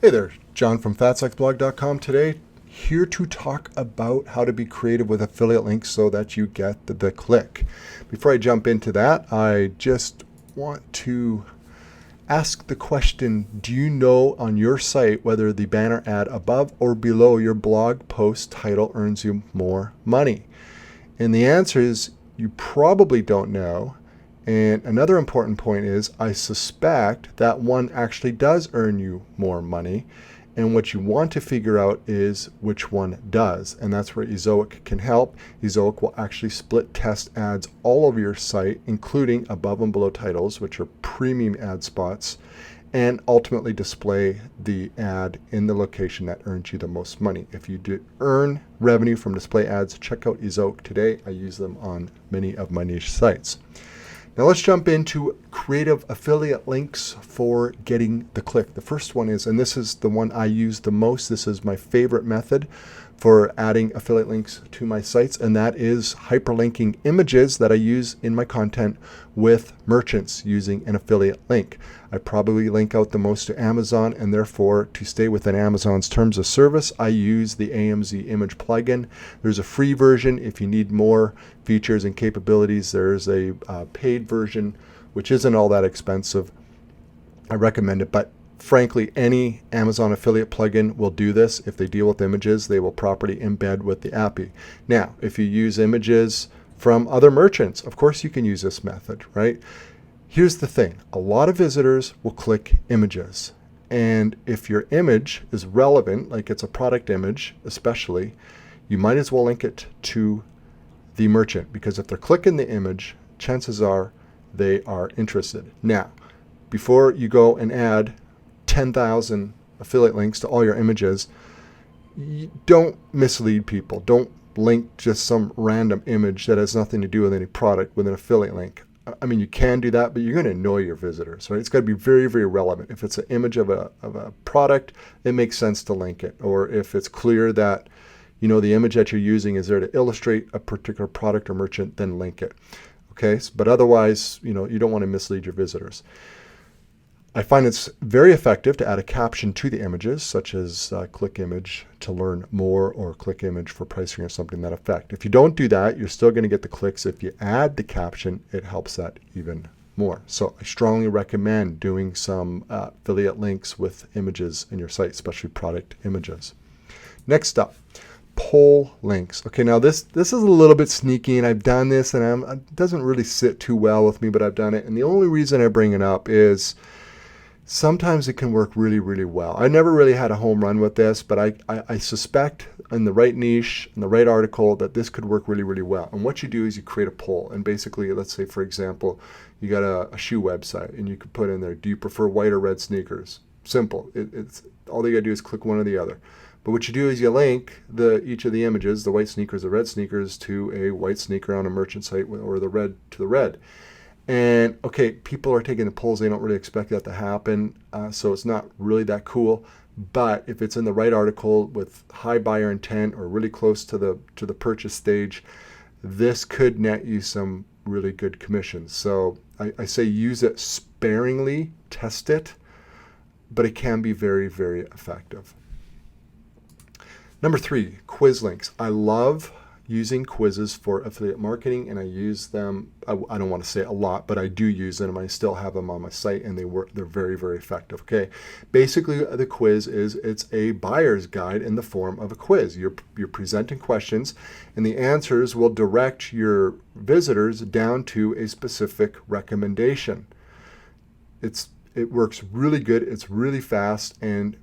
Hey there, John from fatsexblog.com today, here to talk about how to be creative with affiliate links so that you get the click. Before I jump into that, I just want to ask the question, do you know on your site whether the banner ad above or below your blog post title earns you more money? And the answer is you probably don't know. And another important point is I suspect that one actually does earn you more money. And what you want to figure out is which one does. And that's where Ezoic can help. Ezoic will actually split test ads all over your site, including above and below titles, which are premium ad spots, and ultimately display the ad in the location that earns you the most money. If you do earn revenue from display ads, check out Ezoic today. I use them on many of my niche sites. Now let's jump into creative affiliate links for getting the click. The first one is, and this is the one I use the most, this is my favorite method for adding affiliate links to my sites, and that is hyperlinking images that I use in my content with merchants using an affiliate link. I probably link out the most to Amazon, and therefore to stay within Amazon's terms of service, I use the AMZImage plugin. There's a free version. If you need more features and capabilities, there's a paid version, which isn't all that expensive. I recommend it, but frankly, any Amazon affiliate plugin will do this. If they deal with images, they will properly embed with the API. Now, if you use images from other merchants, of course you can use this method, right? Here's the thing. A lot of visitors will click images. And if your image is relevant, like it's a product image especially, you might as well link it to the merchant, because if they're clicking the image, chances are they are interested. Now, before you go and add 10,000 affiliate links to all your images, don't mislead people. Don't link just some random image that has nothing to do with any product with an affiliate link. I mean, you can do that, but you're going to annoy your visitors, right? It's got to be very, very relevant. If it's an image of a product, it makes sense to link it. Or if it's clear that, you know, the image that you're using is there to illustrate a particular product or merchant, then link it. Okay, but otherwise, you know, you don't want to mislead your visitors. I find it's very effective to add a caption to the images, such as click image to learn more or click image for pricing or something to that effect. If you don't do that, you're still going to get the clicks. If you add the caption, it helps that even more. So I strongly recommend doing some affiliate links with images in your site, especially product images. Next up, poll links. Okay, now this is a little bit sneaky, and I've done this, and it doesn't really sit too well with me, but I've done it. And the only reason I bring it up is sometimes it can work really, really well. I never really had a home run with this, but I suspect in the right niche, in the right article, that this could work really, really well. And what you do is you create a poll. And basically, let's say, for example, you got a shoe website, and you could put in there, do you prefer white or red sneakers? Simple. It's all you got to do is click one or the other. But what you do is you link each of the images, the white sneakers, the red sneakers, to a white sneaker on a merchant site, or the red to the red. And okay, people are taking the polls. They don't really expect that to happen, so it's not really that cool. But if it's in the right article with high buyer intent or really close to the purchase stage, this could net you some really good commissions. So I say use it sparingly, test it, but it can be very, very effective. Number 3, quiz links. I love using quizzes for affiliate marketing, and I use them, I don't want to say a lot, but I do use them. I still have them on my site, and they're very, very effective. Okay, basically the quiz it's a buyer's guide in the form of a quiz. You're presenting questions, and the answers will direct your visitors down to a specific recommendation. It works really good, it's really fast, and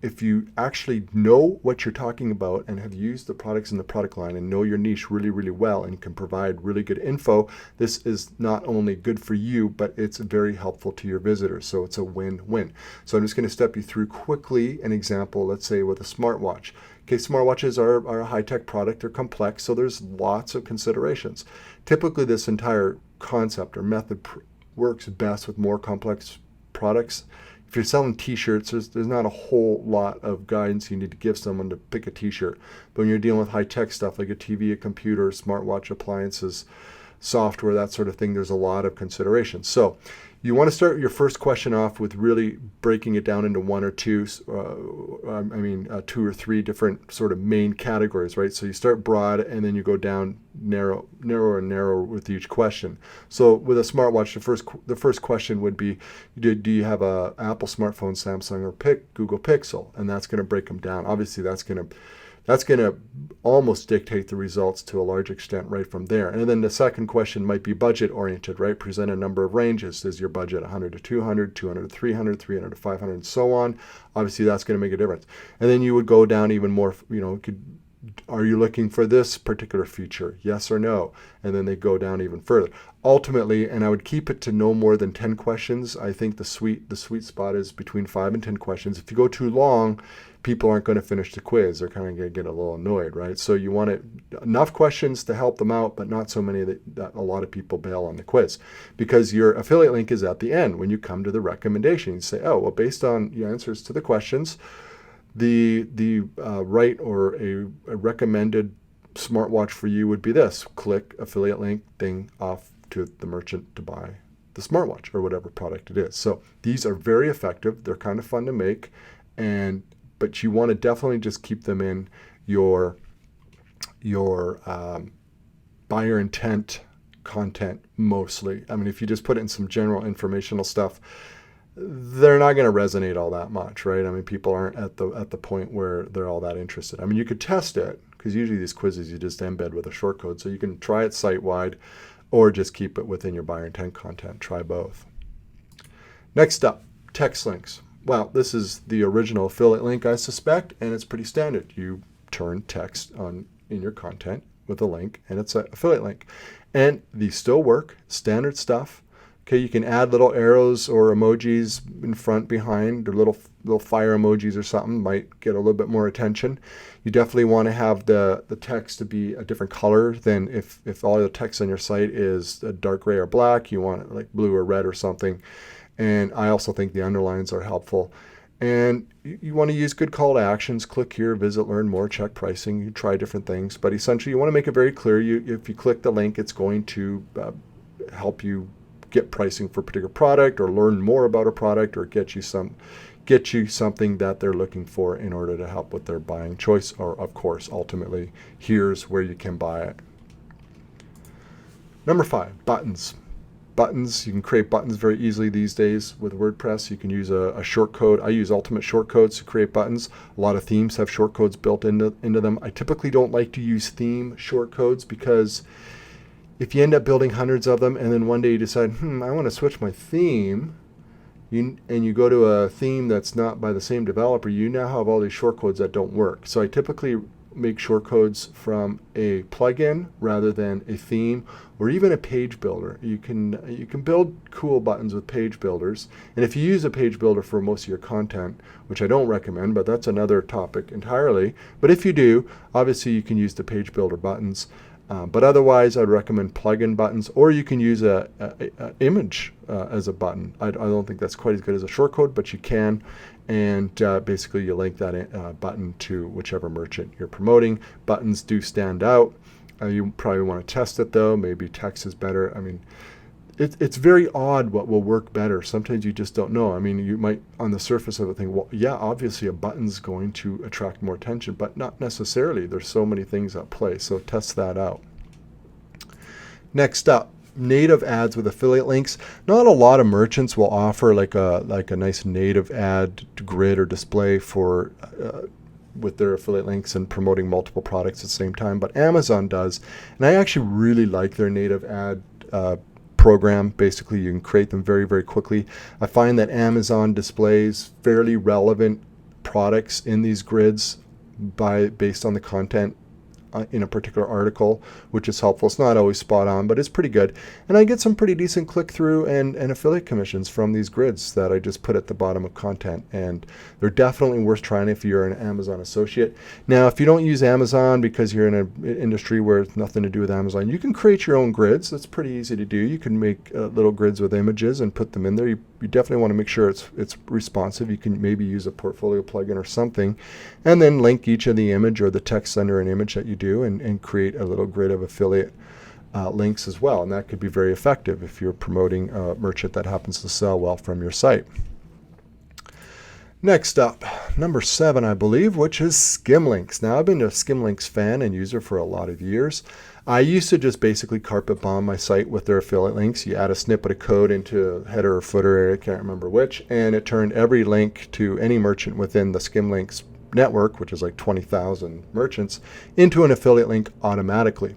if you actually know what you're talking about and have used the products in the product line and know your niche really, really well and can provide really good info, this is not only good for you, but it's very helpful to your visitors. So it's a win-win. So I'm just going to step you through quickly an example, let's say with a smartwatch. Okay, smartwatches are a high-tech product. They're complex, so there's lots of considerations. Typically, this entire concept or method works best with more complex products. If you're selling t-shirts, there's not a whole lot of guidance you need to give someone to pick a t-shirt. But when you're dealing with high-tech stuff like a TV, a computer, smartwatch appliances, software, that sort of thing, there's a lot of considerations. So You want to start your first question off with really breaking it down into one or two, two or three different sort of main categories, right? So you start broad and then you go down narrower and narrower with each question. So with a smartwatch, the first question would be, do you have a Apple smartphone, Samsung, or Google Pixel? And that's going to break them down. Obviously, that's going to almost dictate the results to a large extent right from there. And then the second question might be budget oriented, right? Present a number of ranges. Is your budget 100 to 200, 200 to 300, 300 to 500, and so on? Obviously, that's going to make a difference. And then you would go down even more, are you looking for this particular feature? Yes or no? And then they go down even further. Ultimately, and I would keep it to no more than 10 questions. I think the sweet spot is between 5 and 10 questions. If you go too long, people aren't going to finish the quiz. They're kind of going to get a little annoyed, right? So you want enough questions to help them out, but not so many that a lot of people bail on the quiz, because your affiliate link is at the end when you come to the recommendation. You say, oh, well, based on your answers to the questions, the right or a recommended smartwatch for you would be this. Click affiliate link, thing off to the merchant to buy the smartwatch or whatever product it is. So these are very effective. They're kind of fun to make, but you want to definitely just keep them in your buyer intent content mostly. I mean, if you just put in some general informational stuff, they're not going to resonate all that much, right? I mean, people aren't at the point where they're all that interested. I mean, you could test it, because usually these quizzes you just embed with a shortcode, so you can try it site-wide or just keep it within your buyer intent content. Try both. Next up, text links. Well, this is the original affiliate link, I suspect, and it's pretty standard. You turn text in your content with a link, and it's an affiliate link. And these still work, standard stuff. Okay, you can add little arrows or emojis in front, behind, or little fire emojis or something, might get a little bit more attention. You definitely want to have the text to be a different color than if all the text on your site is a dark gray or black. You want it like blue or red or something. And I also think the underlines are helpful. And you want to use good call to actions. Click here, visit, learn more, check pricing. You try different things. But essentially, you want to make it very clear. If you click the link, it's going to help you get pricing for a particular product, or learn more about a product, or get you something that they're looking for in order to help with their buying choice. Or, of course, ultimately, here's where you can buy it. Number 5, buttons. Buttons, you can create buttons very easily these days with WordPress. You can use a shortcode. I use Ultimate Shortcodes to create buttons. A lot of themes have shortcodes built into them. I typically don't like to use theme shortcodes, because if you end up building hundreds of them and then one day you decide, I want to switch my theme, and you go to a theme that's not by the same developer, you now have all these shortcodes that don't work. So I typically make shortcodes from a plugin rather than a theme, or even a page builder. You can build cool buttons with page builders, and if you use a page builder for most of your content, which I don't recommend, but that's another topic entirely, but if you do, obviously you can use the page builder buttons. But otherwise, I'd recommend plugin buttons, or you can use a image as a button. I don't think that's quite as good as a shortcode, but you can. And basically, you link that button to whichever merchant you're promoting. Buttons do stand out. You probably want to test it, though. Maybe text is better. I mean, it's very odd what will work better. Sometimes you just don't know. I mean, you might, on the surface of it, think, well, yeah, obviously a button's going to attract more attention, but not necessarily. There's so many things at play, so test that out. Next up, native ads with affiliate links. Not a lot of merchants will offer like a nice native ad grid or display for with their affiliate links and promoting multiple products at the same time, but Amazon does, and I actually really like their native ad program. Basically, you can create them very, very quickly. I find that Amazon displays fairly relevant products in these grids based on the content in a particular article, which is helpful. It's not always spot on, but it's pretty good. And I get some pretty decent click-through and affiliate commissions from these grids that I just put at the bottom of content. And they're definitely worth trying if you're an Amazon associate. Now, if you don't use Amazon because you're in an industry where it's nothing to do with Amazon, you can create your own grids. That's pretty easy to do. You can make little grids with images and put them in there. You definitely want to make sure it's responsive. You can maybe use a portfolio plugin or something, and then link each of the image or the text under an image that you do, and create a little grid of affiliate links as well, and that could be very effective if you're promoting a merchant that happens to sell well from your site. Next up, number 7, I believe, which is Skimlinks. Now, I've been a Skimlinks fan and user for a lot of years. I used to just basically carpet bomb my site with their affiliate links. You add a snippet of code into header or footer area, I can't remember which, and it turned every link to any merchant within the Skimlinks network, which is like 20,000 merchants, into an affiliate link automatically.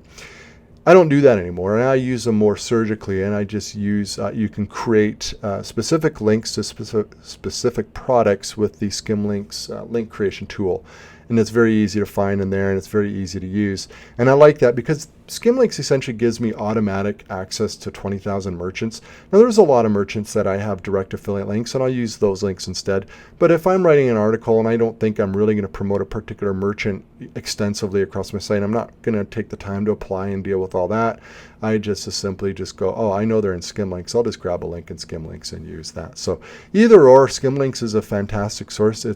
I don't do that anymore, and I use them more surgically, and I just use, you can create specific links to specific products with the Skimlinks link creation tool. And it's very easy to find in there, and it's very easy to use. And I like that because Skimlinks essentially gives me automatic access to 20,000 merchants. Now, there's a lot of merchants that I have direct affiliate links, and I'll use those links instead. But if I'm writing an article and I don't think I'm really going to promote a particular merchant extensively across my site, I'm not going to take the time to apply and deal with all that. I just simply just go, oh, I know they're in Skimlinks. I'll just grab a link in Skimlinks and use that. So either or, Skimlinks is a fantastic source.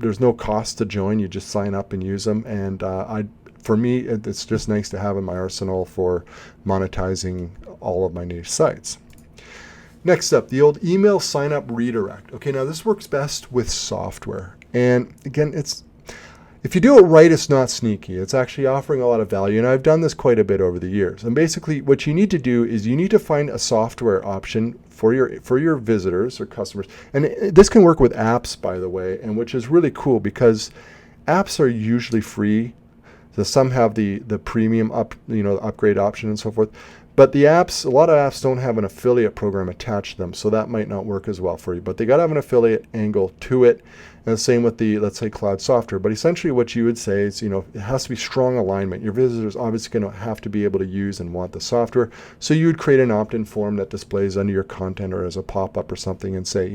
There's no cost to join. You just sign up and use them. And for me, it's just nice to have in my arsenal for monetizing all of my niche sites. Next up, the old email sign up redirect. Okay, now this works best with software. And again, if you do it right, it's not sneaky. It's actually offering a lot of value. And I've done this quite a bit over the years. And basically what you need to do is you need to find a software option for your visitors or customers. And this can work with apps, by the way, and which is really cool because apps are usually free. So some have the premium upgrade option and so forth. But a lot of apps don't have an affiliate program attached to them, so that might not work as well for you. But they got to have an affiliate angle to it. And the same with the, let's say, cloud software. But essentially what you would say is, it has to be strong alignment. Your visitors obviously going to have to be able to use and want the software. So you would create an opt-in form that displays under your content or as a pop-up or something and say,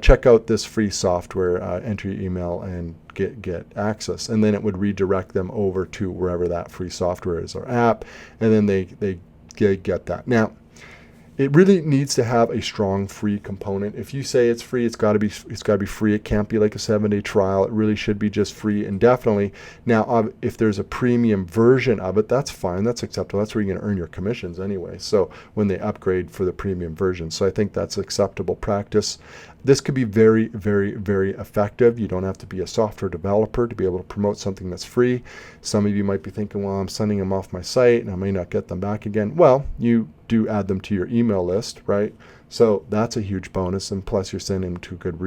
check out this free software, enter your email and get access. And then it would redirect them over to wherever that free software is or app. And then they get that. Now, it really needs to have a strong free component. If you say it's free, it's got to be free. It can't be like a 7-day trial. It really should be just free indefinitely. Now, if there's a premium version of it, that's fine. That's acceptable. That's where you're going to earn your commissions anyway. So when they upgrade for the premium version, so I think that's acceptable practice. This could be very, very, very effective. You don't have to be a software developer to be able to promote something that's free. Some of you might be thinking, well, I'm sending them off my site and I may not get them back again. Well, you do add them to your email list, right? So that's a huge bonus, and plus you're sending them to a good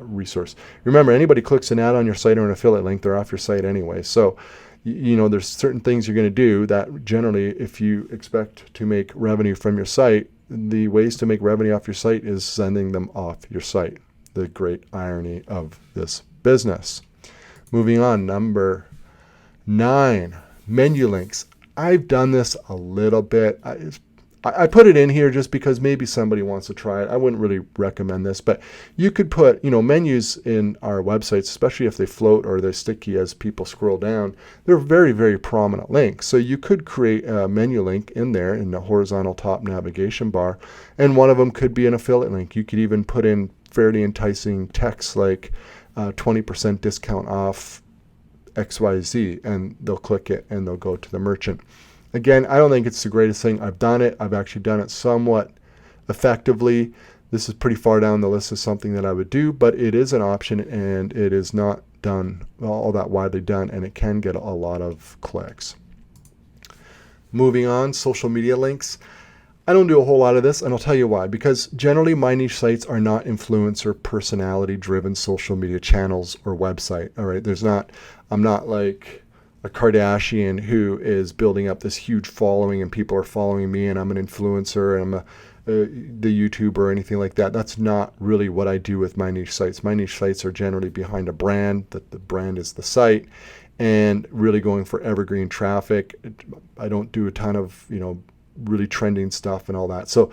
resource. Remember, anybody clicks an ad on your site or an affiliate link, they're off your site anyway. So there's certain things you're going to do that generally, if you expect to make revenue from your site, the ways to make revenue off your site is sending them off your site. The great irony of this business. Moving on, number 9, menu links. I've done this a little bit. I put it in here just because maybe somebody wants to try it. I wouldn't really recommend this, but you could put, menus in our websites, especially if they float or they're sticky as people scroll down. They're very, very prominent links. So you could create a menu link in there in the horizontal top navigation bar, and one of them could be an affiliate link. You could even put in fairly enticing text like 20% discount off XYZ, and they'll click it and they'll go to the merchant. Again, I don't think it's the greatest thing. I've done it. I've actually done it somewhat effectively. This is pretty far down the list of something that I would do, but it is an option and it is not done all that widely done, and it can get a lot of clicks. Moving on, social media links. I don't do a whole lot of this, and I'll tell you why. Because generally my niche sites are not influencer personality driven social media channels or website. All right, I'm not like a Kardashian who is building up this huge following and people are following me and I'm an influencer and I'm the YouTuber or anything like that. That's not really what I do with my niche sites. My niche sites are generally behind a brand, that the brand is the site, and really going for evergreen traffic. I don't do a ton of, really trending stuff and all that. So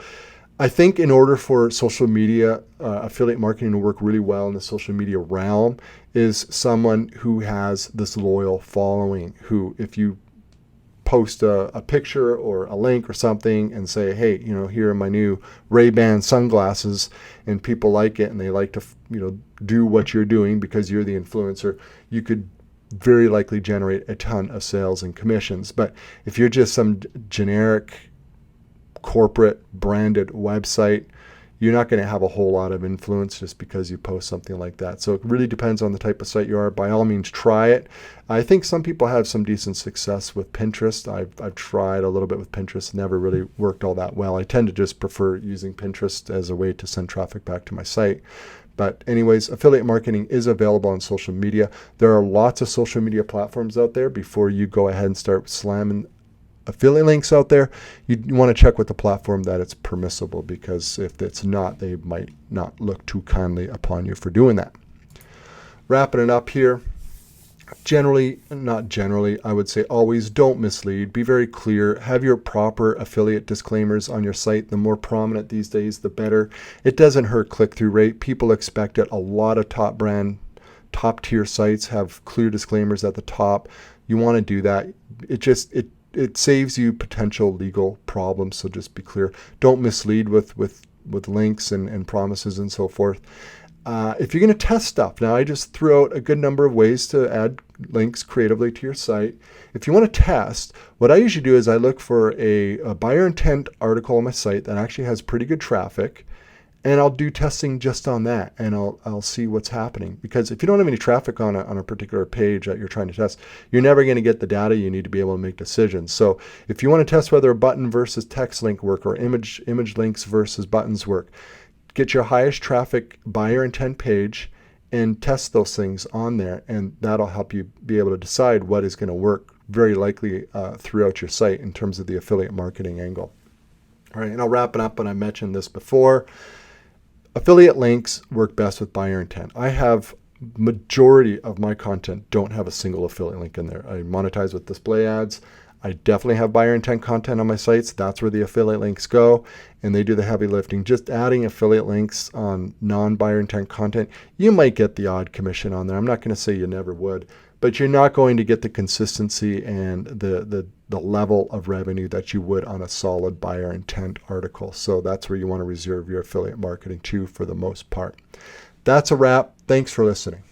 I think in order for social media affiliate marketing to work really well in the social media realm is someone who has this loyal following, who if you post a picture or a link or something and say, hey, here are my new Ray-Ban sunglasses, and people like it and they like to, do what you're doing because you're the influencer, you could very likely generate a ton of sales and commissions. But if you're just some generic corporate branded website, you're not going to have a whole lot of influence just because you post something like that. So it really depends on the type of site you are. By all means, try it. I think some people have some decent success with Pinterest. I've tried a little bit with Pinterest, never really worked all that well. I tend to just prefer using Pinterest as a way to send traffic back to my site. But anyways, affiliate marketing is available on social media. There are lots of social media platforms out there. Before you go ahead and start slamming affiliate links out there, you want to check with the platform that it's permissible, because if it's not, they might not look too kindly upon you for doing that. Wrapping it up here. I would say always don't mislead. Be very clear. Have your proper affiliate disclaimers on your site. The more prominent these days, the better. It doesn't hurt click-through rate. People expect it. A lot of top tier sites have clear disclaimers at the top. You want to do that. It saves you potential legal problems. So just be clear. Don't mislead with links and promises and so forth. If you're going to test stuff, now I just threw out a good number of ways to add links creatively to your site. If you want to test, what I usually do is I look for a buyer intent article on my site that actually has pretty good traffic, and I'll do testing just on that, and I'll see what's happening. Because if you don't have any traffic on a particular page that you're trying to test, you're never going to get the data you need to be able to make decisions. So if you want to test whether a button versus text link work, or image links versus buttons work, get your highest traffic buyer intent page and test those things on there, and that'll help you be able to decide what is going to work very likely throughout your site in terms of the affiliate marketing angle. All right, and I'll wrap it up, and I mentioned this before. Affiliate links work best with buyer intent. I have majority of my content don't have a single affiliate link in there. I monetize with display ads. I definitely have buyer intent content on my sites. That's where the affiliate links go, and they do the heavy lifting. Just adding affiliate links on non-buyer intent content, you might get the odd commission on there. I'm not going to say you never would, but you're not going to get the consistency and the level of revenue that you would on a solid buyer intent article. So that's where you want to reserve your affiliate marketing to for the most part. That's a wrap. Thanks for listening.